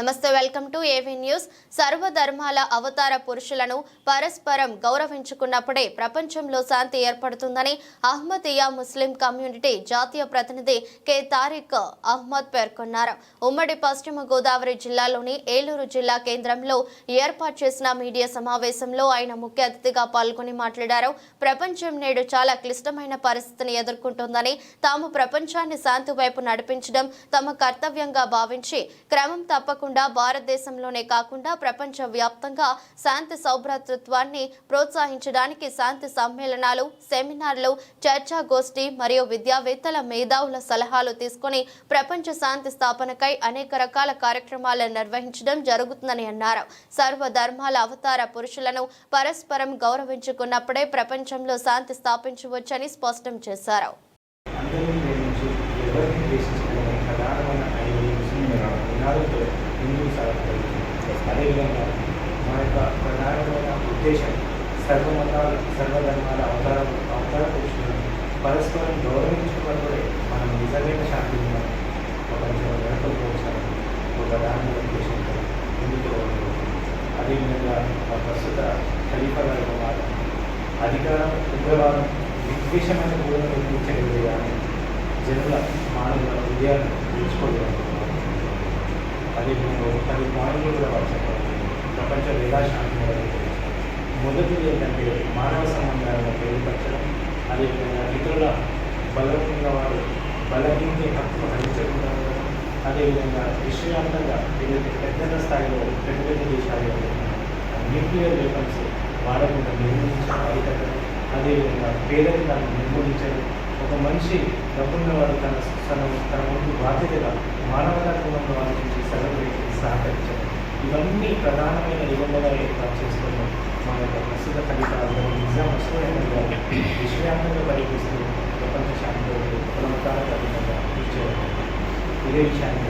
నమస్తే, welcome to AV news. సర్వధర్మాల అవతార పురుషులను పరస్పరం గౌరవించుకున్నప్పుడే ప్రపంచంలో శాంతి ఏర్పడుతుందని అహ్మదియా ముస్లిం కమ్యూనిటీ జాతీయ ప్రతినిధి కె తారిక్ అహ్మద్ పేర్కొన్నారు. ఉమ్మడి పశ్చిమ గోదావరి జిల్లాలోని ఏలూరు జిల్లా కేంద్రంలో ఏర్పాటు చేసిన మీడియా సమావేశంలో ఆయన ముఖ్య అతిథిగా పాల్గొని మాట్లాడారు. ప్రపంచం నేడు చాలా క్లిష్టమైన పరిస్థితిని ఎదుర్కొంటోందని, తాము ప్రపంచాన్ని శాంతి వైపు నడిపించడం తమ కర్తవ్యంగా భావించి క్రమం తప్పకుండా భారతదేశంలోనే కాకుండా ప్రపంచ వ్యాప్తంగా శాంతి సౌభ్రాతృత్వాన్ని ప్రోత్సహించడానికి శాంతి సమ్మేళనాలు, సెమినార్లు, చర్చాగోష్ఠి మరియు విద్యావేత్తల మేధావుల సలహాలు తీసుకుని ప్రపంచ శాంతి స్థాపనకై అనేక రకాల కార్యక్రమాలను నిర్వహించడం జరుగుతుందని అన్నారు. సర్వధర్మాల అవతార పురుషులను పరస్పరం గౌరవించుకున్నప్పుడే ప్రపంచంలో శాంతి స్థాపించవచ్చని స్పష్టం చేశారు. అదేవిధంగా మా యొక్క ప్రధానమైన ఉద్దేశం సర్వధర్మాల అవతార పురుషులను పరస్పరం గౌరవించుకున్నప్పుడే మనం నిజమైన శాంతిని ప్రపంచంలో నెలకొల్పవచ్చాలని ఒక ప్రధానమైన ఉద్దేశంతో ముందుకు అదేవిధంగా ప్రస్తుత ఖలీఫా గారి మాట అధికారం, ఉగ్రవాదం, విద్వేషమైన కూడా నిర్మించగలిగే కానీ జనుల మానవుల హృదయాలను తీర్చుకోగలుగుతున్నారు. అదేవిధంగా 10 పాయింట్లు కూడా వాళ్ళు చెప్పాలి. ప్రపంచ వేదాశాంతి మొదటిది ఏంటంటే మానవ సంబంధాలను మెరుగుపరచడం, అదేవిధంగా ఇతరుల బలహీనంగా వారు బలహీన హక్కును హరించకుండా ఉండడం, అదేవిధంగా విశ్వవ్యాప్తంగా పెద్ద స్థాయిలో పెద్ద దేశాలు న్యూక్లియర్ వెపన్స్ వాడకుండా నిర్మూలించడం అరికట్టడం, అదేవిధంగా పేదరికాన్ని నిర్మూలించడం, ఒక మనిషి డబ్బున్న వారు తన ముందు బాధ్యతగా మానవతాత్మకంగా వారి నుంచి సెలబ్రేషన్ సహకరించడం, ఇవన్నీ ప్రధానమైన నిబంధనగా ఏర్పాటు చేసుకుని మా యొక్క ప్రస్తుత ఫలితాలు నిజాం అసలు విశ్వవ్యాప్తంగా పర్యటిస్తూ ప్రపంచ శాంతి కులమతాలకు అధికంగా కృషి చేయడం. ఇదే విషయాన్ని